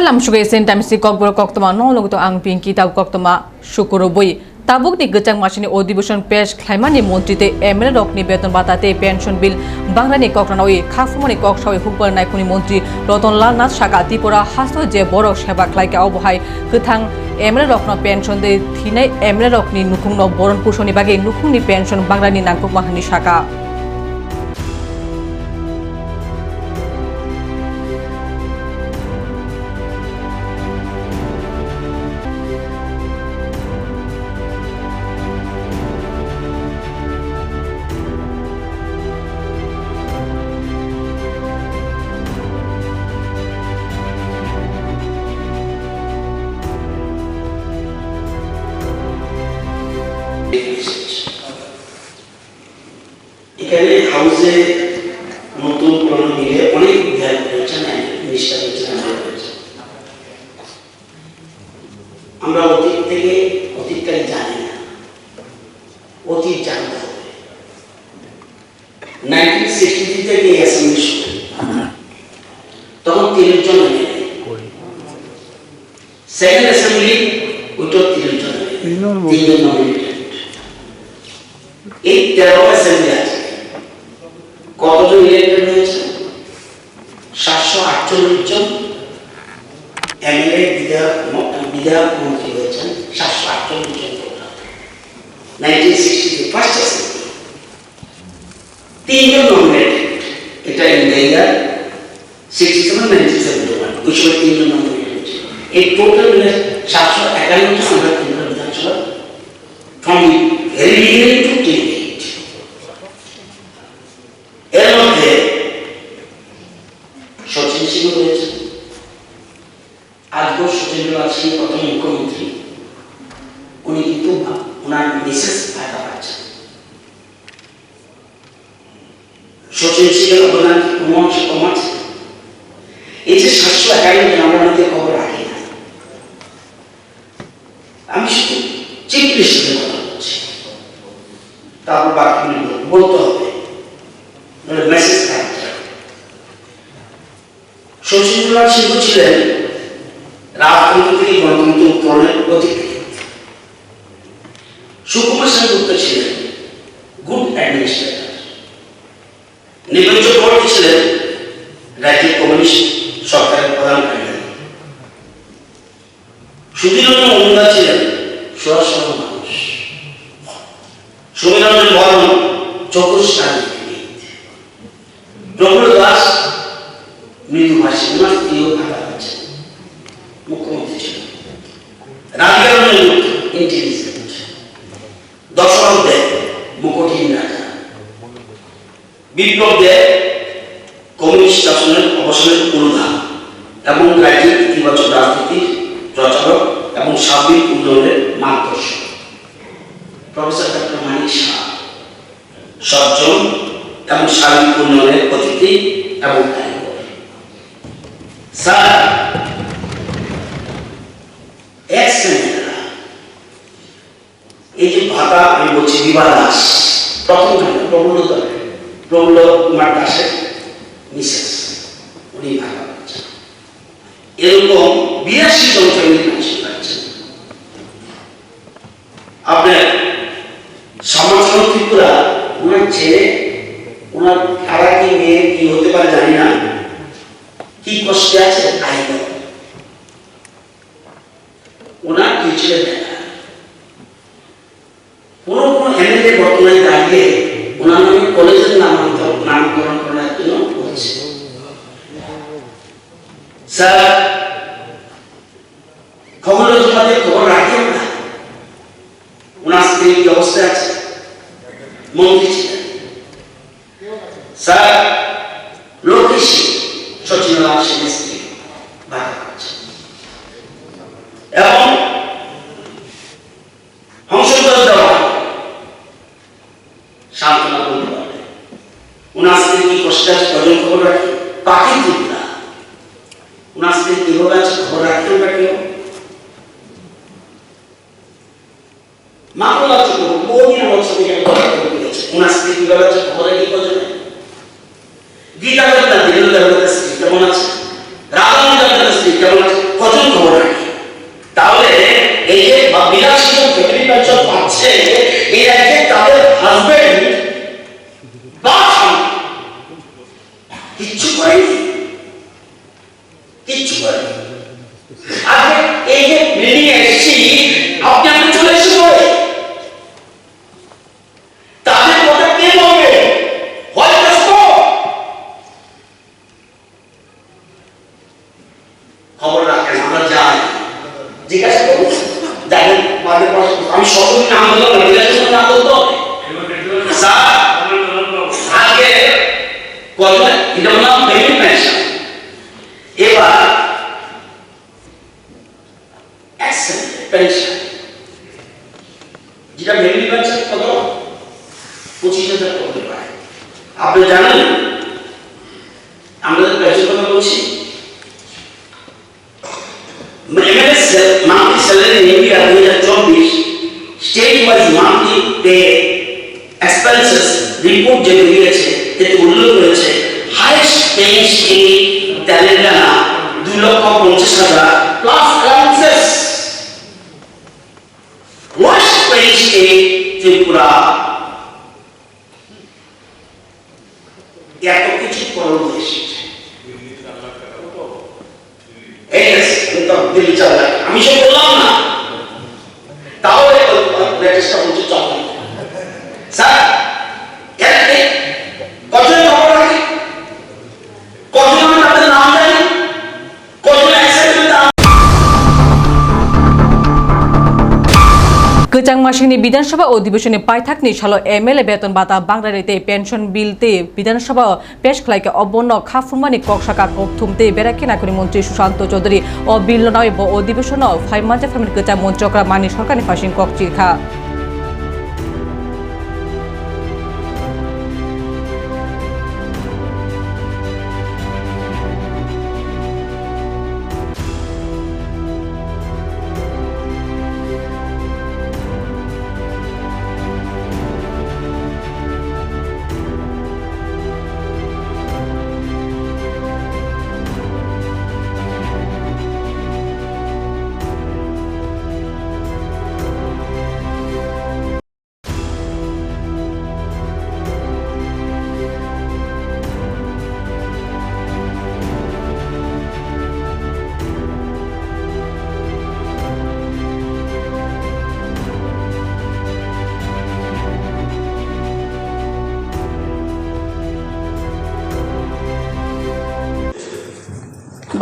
Salam sugai sentamsi kokbor koktoma nolog to ang pinki tab koktoma shukuroboi tabuk ni gechang masini ଅଧିবেশন পেশ খাইমানি মন্ত্রীতে MLA রকনি বেতন বাতাতে pension বিল বাংলানি কক্রানই খাফমনি ককসাওই হুকবার নাইকুনি মন্ত্রী রতনলাল নাথ সাকা ত্রিপুরা হাসো যে বড় সেবা খাইকে অবহাই গথাং এমএলএ রকন পেনশন দে থিনাই এমএলএ রকনি নুখুংনো বরণ পুষনি বাগে নুখুংনি পেনশন বাংলানি নাংকুক মাহানি সাকা এখানে হাউসে নতুন পুরনো মিলে অনেক বিধায়ক রয়েছেন, মিনিস্টার রয়েছেন, আমরা অতীত থেকে অতীতকালে জানি না, অতীত জানতে হবে। 1963 থেকে অ্যাসেম্বলি শুরু, তখন 3 জন সেকেন্ড অ্যাসেম্বলি ওইটা 3 জন নমিনেটেড। এই 13 অ্যাসেম্বলি আছে, কতজন ইলেক্টেড হয়েছে? 748 জন এমএলএ বিধায়ক মন্ত্রী হয়েছেন, 748 জন। 1963 ফার্স্ট অ্যাসেম্বলি 3 জন নমিনেটেড, এটা ইন্ডিয়া 67-97 ওই সময় 3 জন নমিনেটেড হয়েছে। এই টোটাল 751 জন আমরা ত্রিপুরা বিধানসভা from very beginning to till. এর মধ্যে সচিন সিং রয়েছেন, আজকেও সচিন্দ্রনাথ সিং প্রথম মুখ্যমন্ত্রী, উনি কিন্তু ওনার মিসেস ভাতা পাচ্ছেন। সচিন সিং এর অবদান কম আছে। এই যে 751 জন, আমরা অনেকে খবর রাখি না, আমি শুধু চিফ মিনিস্টারের কথা বলছি, তারপর বাকিগুলি বলতে হবে। সচিন্দ্রনাথ সিংহ ছিলেন রাজতন্ত্র থেকে গণতন্ত্র উত্তরণের প্রতীক। সুকুমার সেনগুপ্ত ছিলেন গুড অ্যাডমিনিস্ট্রেটর। নিকুঞ্জ বর্মন ছিলেন রাজ্যের কমিউনিস্ট সরকারের প্রধান কার্যকরী। সুধীররঞ্জন মজুমদার ছিলেন সরল মানুষ। সমীরঞ্জন বর্মন চৌকস রাজনীতিবিদ। প্রফুল্ল দাস মৃদুভাষী, ওনার স্ত্রীও ভাতা পাচ্ছেন, মুখ্যমন্ত্রী ছিলেন। রাধিকারঞ্জন গুপ্ত ইন্টেলিজেন্ট। দশরথ দেব মুকুটহীন রাজা। বিপ্লব দেব কমিউনিস্ট শাসনের অবসানের অনুধান এবং রাজ্যের ইতিবাচক রাজনীতির প্রচারক এবং সার্বিক উন্নয়নের মার্গদর্শক। প্রফেসর ডক্টর মানিক শাহ সজ্জন এবং সার্বিক উন্নয়নের অতিথি এবং স্যার এই যে ভাতা আমি বলছি বিবাহ দাস, প্রথম প্রফুল্ল কুমার দাসের মিসেস, উনি ভাতা পাচ্ছেন। এরকম 82 জন ফ্যামিলি পেনশন পাচ্ছেন। আপনার সমাজতন্ত্র ত্রিপুরা, ওনার ছেলে, ওনার খালা কি মেয়ে কি হতে পারে জানি না, কি কষ্টে আছে আইন। ওনার কি ছিলেন কোন এমএলএ বর্তমানে দাঁড়িয়ে ওনার নামে কলেজের নামকরণ করার জন্য বলছে। স্যার খবর খবর রাখেন না, ওনার স্ত্রী কি অবস্থা আছে? মন্ত্রী ছিলেন। স্যার লোকেশ সচিন্দ্রনাথ সিংহের স্ত্রী ভাতা পাচ্ছেন। এবং হংসদাস দেওয়ান সান্ত্বনা বলতে পারবে, ওনার স্ত্রী কি কষ্টে আছে কজন খবর রাখি? পাখি ত্রিপুরা, ওনার স্ত্রী কিভাবে আছে খবর রাখতে আমরা কেউ? মামলা ছিল বহুদিন বছর থেকে ওনার স্ত্রী কিভাবে আছে খবর রাখি কজন? গীতা দেবনাথ স্ত্রী কেমন আছে? রাধামোহন দেবনাথ স্ত্রী কেমন আছে? নাম বললাম না, বিলাসের নাম বলতে হবে স্যার। আগে কত এটা বললাম পেমেন্ট পেনশন, এবার অ্যাকসেন্ট পেনশন যেটা মেমরি পেনশন কত 25,000 করতে পারে। আপনি জানেন আমরা পেনশন কথা বলছি, monthly salary in India 2024 state wise monthly pay expenses report যে বেরিয়েছে এতে উল্লেখ রয়েছে highest paying state Telangana 2,50,000 plus allowances, lowest paying state Tripura. এত কিছু করণ এসেছে আমি সব বললাম না, তাহলে লেটেস্টটা বলছে চল স্যার কতজন খবর রাখি, কতজন তাদের নাম জানি, কতজন accept. Kecang masing ni Bidan Sabha ଅଧିbeশন পাইথাকনি সালো এমএলএ বেতন ভাতা বাংলাদেশে পেনশন বিলতে বিধানসভা পেশ খাইকে অবন্য খাফুরমানি ককসাকা ককথুমতে বেরাকিনা করি মন্ত্রী সুশান্ত চৌধুরী ও বিল নয় অধিবেশন ফাইমাজে ফামিল কেচাং মন্ত্রকরা মানি সরকারি ফাসিং ককচিরখা।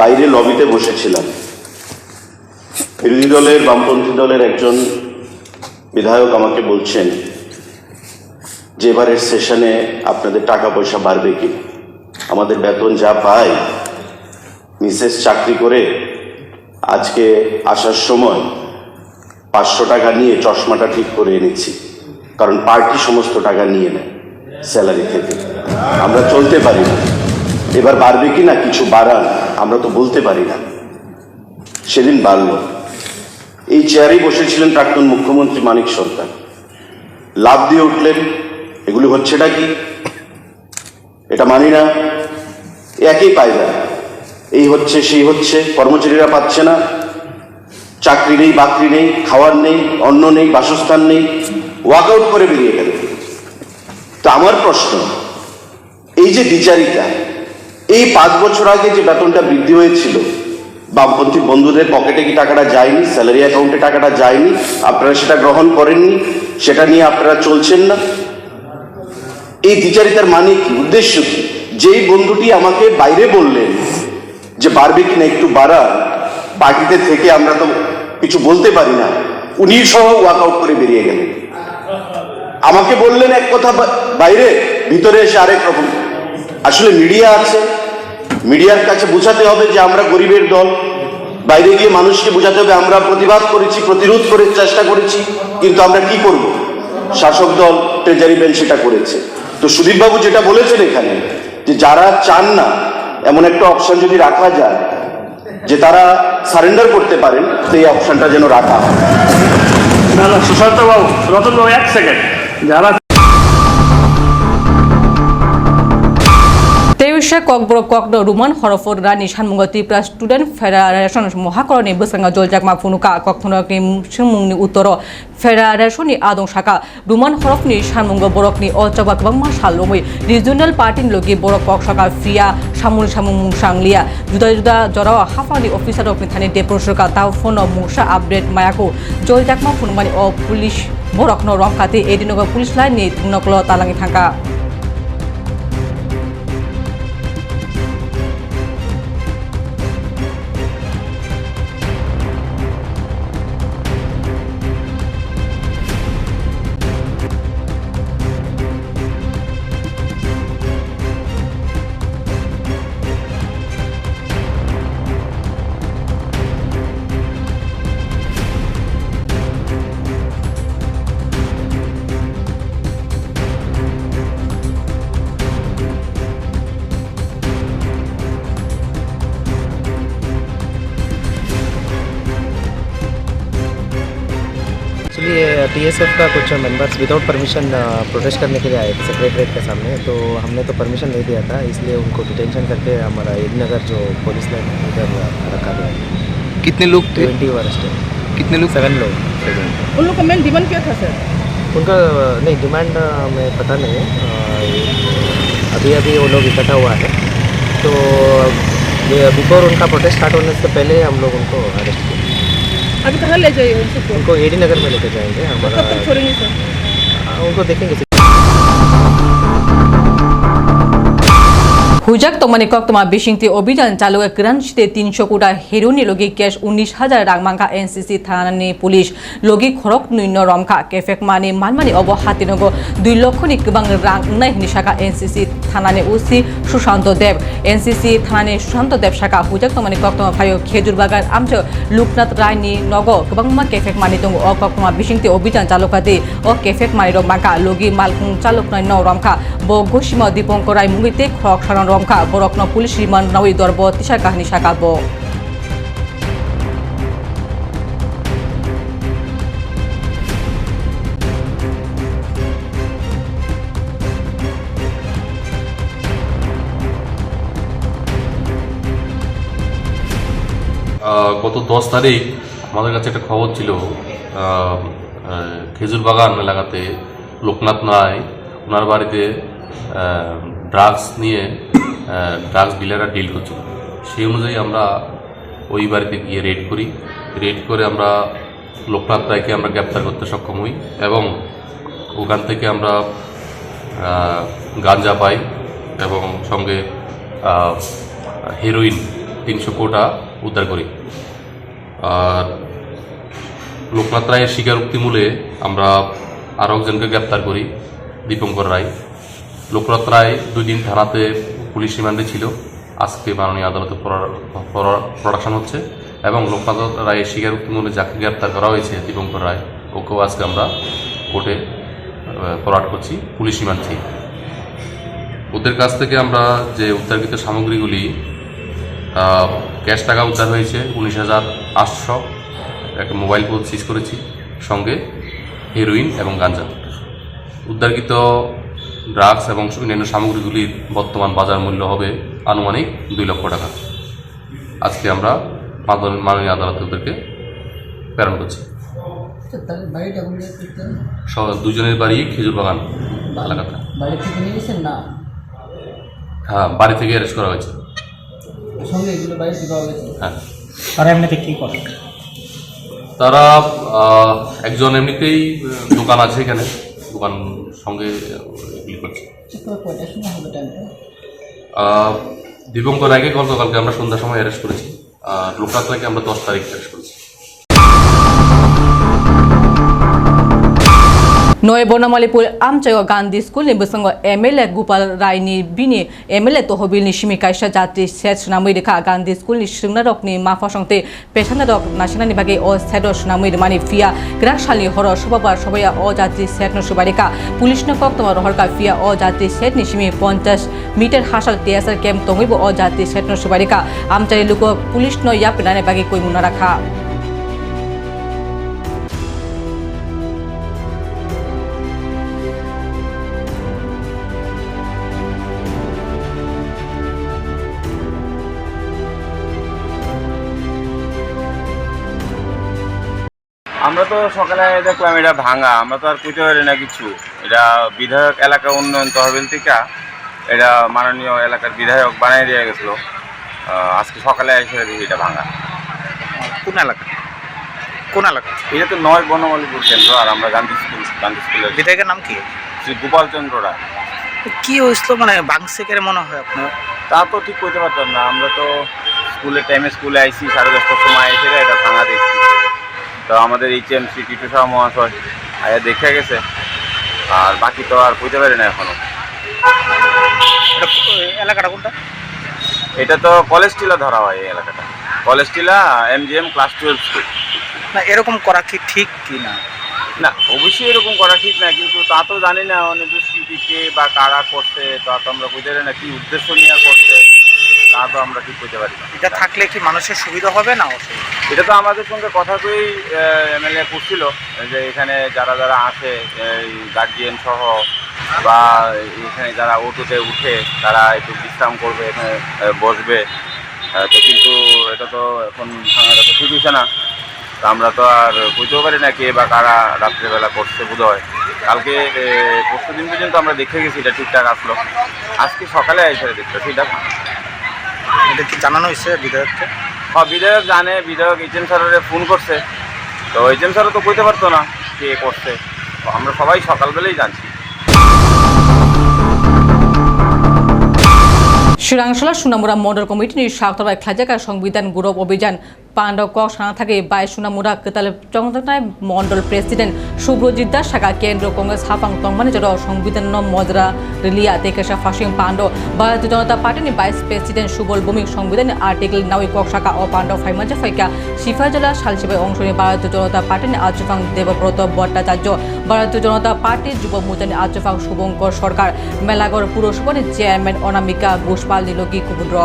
বাইরে লবিতে বসেছিলাম, বিরোধী দলের বামপন্থী দলের একজন বিধায়ক আমাকে বলছেন যে এবারের সেশনে আপনাদের টাকা পয়সা বাড়বে কি, আমাদের বেতন যা পাই, মিসেস চাকরি করে আজকে আসার সময় 500 টাকা নিয়ে চশমাটা ঠিক করে এনেছি, কারণ পার্টি সমস্ত টাকা নিয়ে নেয় স্যালারি থেকে, আমরা চলতে পারি না, এবার বাড়বে কি না কিছু বাড়ান আমরা তো বলতে পারি না। সেদিন বাড়ল। এই চেয়ারেই বসেছিলেন প্রাক্তন মুখ্যমন্ত্রী মানিক সরকার, লাভ দিয়ে উঠলেন এগুলি হচ্ছেটা কি, এটা মানি না, একই পায়দা, এই হচ্ছে সেই হচ্ছে, কর্মচারীরা পাচ্ছে না, চাকরি নেই বাকরি নেই, খাওয়ার নেই, অন্ন নেই, বাসস্থান নেই, ওয়াকআউট করে বেরিয়ে গেল। তো আমার প্রশ্ন, এই যে বিচারিকা, এই 5 বছর আগে যে বেতনটা বৃদ্ধি হয়েছিল, বামপন্থী বন্ধুদের পকেটে কি টাকাটা যায়নি, স্যালারি অ্যাকাউন্টে টাকাটা যায়নি, আপনারা সেটা গ্রহণ করেননি, সেটা নিয়ে আপনারা চলছেন না। এই দ্বিচারিতার মানে কি, উদ্দেশ্য কি? যেই বন্ধুটি আমাকে বাইরে বললেন যে বাড়বে কিনা একটু বাড়া, পার্টিতে থেকে আমরা তো কিছু বলতে পারি না, উনি সহ ওয়াকআউট করে বেরিয়ে গেলেন। আমাকে বললেন এক কথা বাইরে, ভিতরে এসে আরেক রকম। আসলে মিডিয়া আছে, মিডিয়ার কাছে বোঝাতে হবে যে আমরা গরিবের দল, বাইরে গিয়ে মানুষকে বোঝাতে হবে আমরা প্রতিবাদ করেছি, প্রতিরোধ করার চেষ্টা করেছি, কিন্তু আমরা কি করব, শাসক দল ট্রেজারি বেঞ্চ সেটা করেছে। তো সুদীপবাবু যেটা বলেছেন এখানে, যে যারা চান না এমন একটা অপশন যদি রাখা যায় যে তারা সারেন্ডার করতে পারেন, সেই অপশনটা যেন রাখা হয়। না না সুশান্ত বাবু, রতন বাবু, 1 সেকেন্ড, যারা তেইশে ককবর ককনো রুমান হরফর রানী সানমুঙ্গ ত্রিপুরা স্টুডেন্ট ফেডারেশন মহাকরণী বসঙ্গা জলজাকমা ফুনুকা কখনকনি সুমুংনি উত্তর ফেডারেশননি আদং শাখা রুমান হরফনি সানমুঙ্গ বরকনি অচবা কবাংমা সালমই রিজনাল পার্টিন লগে বরক কক শাখা ফ্রিয়া সামুল সামুং মুংসাংলিয়া जुदा जुदा जराव हाफानि अफिसार अफनि थानि डेपुरसरका ताव फोन मुंसा अपडेट मायाको जलजाकमा फुनमानि अ पुलिस बरकनो रंखाते एदिनग पुलिस लाइननि नकल तालांगि थांका एक्चुअली टीएसएफ का कुछ मेंबर्स विदाउट परमिशन प्रोटेस्ट करने के लिए आए थे सेक्रेटरीट के सामने, तो हमने तो परमिशन नहीं दिया था, इसलिए उनको डिटेंशन करके हमारा ईदनगर जो पुलिस लाइन उधर रखा गया। कितने लोग थे? 20 अरेस्ट है। कितने लोग? 7 लोग। उन लोग का मेन डिमांड क्या था सर? उनका नहीं डिमांड में पता नहीं है, अभी अभी वो लोग इकट्ठा हुआ है, तो बिफोर उनका प्रोटेस्ट स्टार्ट होने से पहले हम लोग उनको अरेस्ट किए। अभी कहाँ ले जाइए उनको? उनको एडी नगर में लेके जाएंगे हमारा। कब तक छोड़ेंगे सर? उनको देखेंगे। হুজাক তমানি কক্তমা বিশিংতি অভিযান চালুয়ে গ্রানশিতে 300 কোটা হেরোনি লগি ক্যাশ 19,000 রাং মাংকা এনসিসি থানানি পুলিশ লগি খরক নুইন্য রমকা কেফেক মানি মানমানি অব হাতিনগ 2 লক্ষনি গোবাং রাং নাই নিশাকা এনসিসি থানানি ওসি সুশান্ত দেব এনসিসি থানানি সুশান্ত দেব শাখা হুজাক তমানি কক্তমা ফায়ো খেজুর বাগান আমচো লোকনাথ রায়নি নগ গোবাং মা কেফেক মানি দং অ কক্তমা বিশিংতি অভিযান চালুকাতে অ কেফেক মানি রং মাংকা লগি মালকুং চালক নয় ন রমকা ব ঘোষিমা দীপঙ্কর রায় মুঙ্গিতে খরক সারন রমকা বরকন পুলিশ রিমান্ড নাওই দরব তিসা কাহিনী শাখাব গত 10 তারিখ আমাদের কাছে একটা খবর ছিল খেজুর বাগান এলাকাতে লোকনাথ নায় ওনার বাড়িতে ড্রাগস নিয়ে ড্রাগস ডিলাররা ডিল করছিল। সেই অনুযায়ী আমরা ওই বাড়িতে গিয়ে রেড করে আমরা লোকনাথ রায়কে আমরা গ্রেপ্তার করতে সক্ষম হই এবং ওখান থেকে আমরা গাঁজা পাই এবং সঙ্গে হেরোইন 300 কোটা উদ্ধার করি। আর লোকনাথ রায়ের স্বীকারোক্তি মূলে আমরা আরও একজনকে গ্রেপ্তার করি, দীপঙ্কর রায়। লোকনাথ রায় 2 দিন থানাতে পুলিশ রিমান্ডে ছিল, আজকে মাননীয় আদালতে প্রোডাকশন হচ্ছে এবং লোকনাথ রায়ের স্বীকারোক্তি মূলে যাকে গ্রেপ্তার করা হয়েছে দীপঙ্কর রায়, ওকেও আজকে আমরা কোর্টে ফরওয়ার্ড করছি পুলিশ রিমান্ড থেকে। ওদের কাছ থেকে আমরা যে উদ্ধারকৃত সামগ্রীগুলি ক্যাশ টাকা উদ্ধার হয়েছে 19,800, একটা মোবাইল ফোন সিজ করেছি, সঙ্গে হেরোইন এবং গাঁজা। উদ্ধারকৃত ড্রাগস এবং অন্যান্য সামগ্রীগুলির বর্তমান বাজার মূল্য হবে আনুমানিক 2 লক্ষ টাকা। আজকে আমরা মাননীয় আদালতে ওদেরকে প্রেরণ করছি। দুজনের বাড়ি খেজুর বাগান এলাকাতে। হ্যাঁ, বাড়ি থেকে অ্যারেস্ট করা হয়েছে। হ্যাঁ, তারা এমনিতে কি করে? তারা একজন এমনিতেই দোকান আছে এখানে, দোকান সঙ্গে এগুলি করছে। দীপঙ্কর রায়কে গতকালকে আমরা সন্ধ্যার সময় অ্যারেস্ট করেছি, আর লোকনাথ রায়কে আমরা 10 তারিখ অ্যারেস্ট করেছি। নয় বর্ণমালীপুর আমচায় গান্ধী স্কুল নিবসঙ্গ এমএলএ গোপাল রায়নি বিনি এমএলএ তহবিল নিশিমি কাইসা যাত্রী সেট সুনামই রেখা গান্ধী স্কুল নি সিংনারকনি মাফাসংতে পেছানারক নাসিনানি বাগে ও সেট সুনামই মানি ফিয়া গ্রাকশালনি হর সবাবার সবাইয়া ও যাত্রী সেট ন সুবারিকা পুলিশ ন কক্তমা রহরকা ফিয়া ও যাত্রী set নিশিমি 50 metre Harshal TSR camp তঙ্গিব ও যাত্রী সেট ন সুবারিকা আমচাই লোক পুলিশ ন ইয়াপিনানে বাগে কইমুনা রাখা। আমরা তো সকালে দেখলাম এটা ভাঙা, আমরা তো আর কইতে পারি না কিছু। এটা বিধায়ক এলাকা উন্নয়ন তহবিল থেকে এটা মাননীয় এলাকার বিধায়ক বানিয়ে দিয়ে গেছিলো, আজকে সকালে এসে দেখি এটা ভাঙা। কোন এলাকা? কোন এলাকা? এটা তো 9 বনমালীপুর কেন্দ্র, আর আমরা গান্ধী স্কুলের বিধায়কের নাম কি? শ্রী গোপাল চন্দ্র রায়। কি হয়েছিল, মানে বাংসে কেন মনে হয় আপনার? তা তো ঠিক করতে পারতাম না, আমরা তো স্কুলে আইসি 10:30টার সময় এসে এটা ভাঙা দেখছি। তো আমাদের HMC টিটু শাহ মহাশয় আয়া দেখে গেছে, আর বাকি তো আর কইতে পারি না এখনো। এলাকাটা কোনটা? এটা তো কলেজ টিলা ধরা হয়, এই এলাকাটা কলেজ টিলা MGM ক্লাস 12 স্কুল। না, এরকম করা কি ঠিক কি না? না, অবশ্যই এরকম করা ঠিক না, কিন্তু তা তো জানি না অনেক দুষ্কৃতীকে বা কারা করছে, তা তো আমরা বুঝতে পারি না কি উদ্দেশ্য নিয়ে করছে, তা তো আমরা ঠিক করতে পারি না। এটা থাকলে কি মানুষের সুবিধা হবে না অসুবিধা? এটা তো আমাদের সঙ্গে কথা কয়েই এমএলএ করছিল যে এখানে যারা যারা আসে গার্জিয়ান সহ বা এখানে যারা অটোতে উঠে তারা একটু বিশ্রাম করবে, এখানে বসবে। তো কিন্তু এটা তো এখন ভাঙাটা তো ঠিক হচ্ছে না। তো আমরা তো আর বুঝতেও পারি না কে বা কারা রাত্রেবেলা করছে বোধ হয়। কালকে পরশু দিন পর্যন্ত আমরা দেখে গেছি এটা ঠিকঠাক আসলো, আজকে সকালে এসে দেখতে সেটা এটা কি জানানো হয়েছে বিধায়ককে? হ্যাঁ, বিধায়ক জানে, বিধায়ক এইচএম স্যারের ফোন করছে। তো এইচএম স্যারও তো কইতে পারতো না কে করছে, তো আমরা সবাই সকালবেলাই জানছি। শিরাংশলা সুনামুরা মন্ডল কমিটিनि সাকতবাই খাজাকা সংবিধান গৌরব অভিযান পান্ডব কক সানা থাকে বাই সুনামুরা কেতাল চংতাই মন্ডল প্রেসিডেন্ট শুভ্রজিৎ দাস শাখা কেন্দ্র কংগ্রেস হাফাং তংমানি জড় সংবিধান মজরা রিলিয়া তেকেশা ফাসিং পান্ডব ভারতীয় জনতা পার্টিनि ভাইস প্রেসিডেন্ট সুবল ভৌমিক সংবিধান আর্টিকেল নাওই কক শাখা ও পান্ডব ফাইমাজা ফাইকা সিফাজলা সালসিবাই অংশনি ভারতীয় জনতা পার্টিनि আচফাং দেবব্রত ভট্টাচার্য ভারতীয় জনতা পার্টি যুব মোর্চানি আচফাং শুভঙ্কর সরকার মেলাগড় পুরসভানি চেয়ারম্যান অনামিকা ঘোষপাল নিলগী কুবুদ্র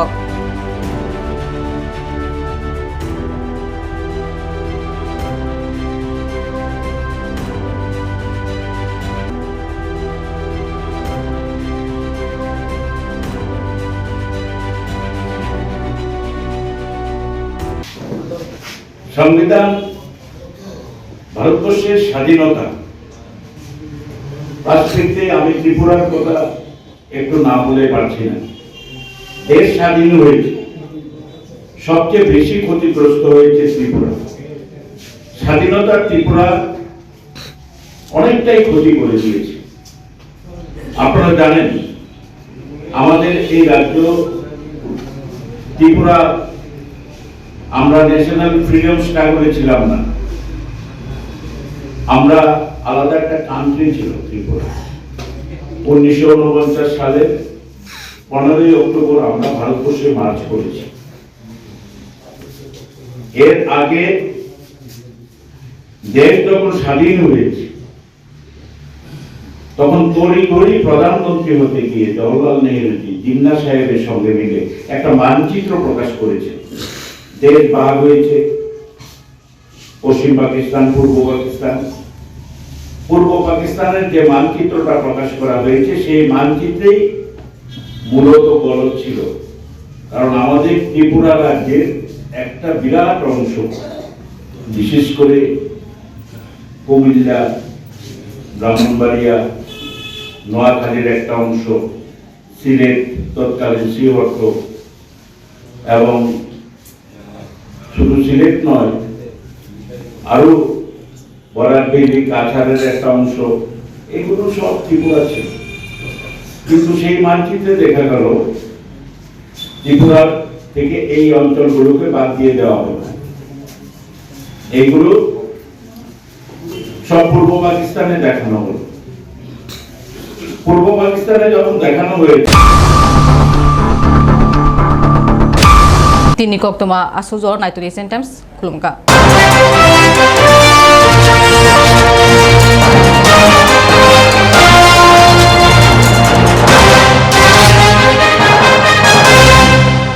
সংবিধান ভারতবর্ষের স্বাধীনতা পার্সপেক্টে আমি ত্রিপুরার কথা একটু না বলে পারছি না। দেশ স্বাধীন হয়েছে, সবচেয়ে বেশি ক্ষতিগ্রস্ত হয়েছে ত্রিপুরা। স্বাধীনতা ত্রিপুরা অনেকটাই ক্ষতি করে দিয়েছে। আপনারা জানেন আমাদের এই রাজ্য ত্রিপুরা আমরা ন্যাশনাল ফ্রিডম স্ট্রাগলে ছিলাম না, আমরা আলাদা একটা কান্ট্রি ছিল ত্রিপুরা। 1949 সালে 15ই অক্টোবর আমরা ভারতবর্ষে মার্চ করেছি। এর আগে দেশ যখন স্বাধীন হয়েছে তখন তড়িঘড়ি প্রধানমন্ত্রী হতে গিয়ে জওহরলাল নেহরুজি জিন্না সাহেবের সঙ্গে মিলে একটা মানচিত্র প্রকাশ করেছে। দেশ ভাগ হয়েছে, পশ্চিম পাকিস্তান, পূর্ব পাকিস্তান। পূর্ব পাকিস্তানের যে মানচিত্রটা প্রকাশ করা হয়েছে সেই মানচিত্রেই মূলত গলদ ছিল, কারণ আমাদের ত্রিপুরা রাজ্যের একটা বিরাট অংশ, বিশেষ করে কুমিল্লা, ব্রাহ্মণবাড়িয়া, নোয়াখালীর একটা অংশ, সিলেট তৎকালীন শ্রীহট্ট, এবং শুধু সিলেট নয় আরো বরাকবেলি, কাছাড়ের একটা অংশ, এগুলো সব ত্রিপুরা ছিল। কিন্তু সেই মানচিত্রে দেখা গেল ত্রিপুরা থেকে এই অঞ্চলগুলোকে বাদ দিয়ে দেওয়া হলো। এইগুলো সব পূর্ব পাকিস্তানে দেখানো হলো। পূর্ব পাকিস্তানে যখন দেখানো হয়েছে তিনি কক্তমা আসুজর নাইতুরি সেন্টেন্স খুলুমকা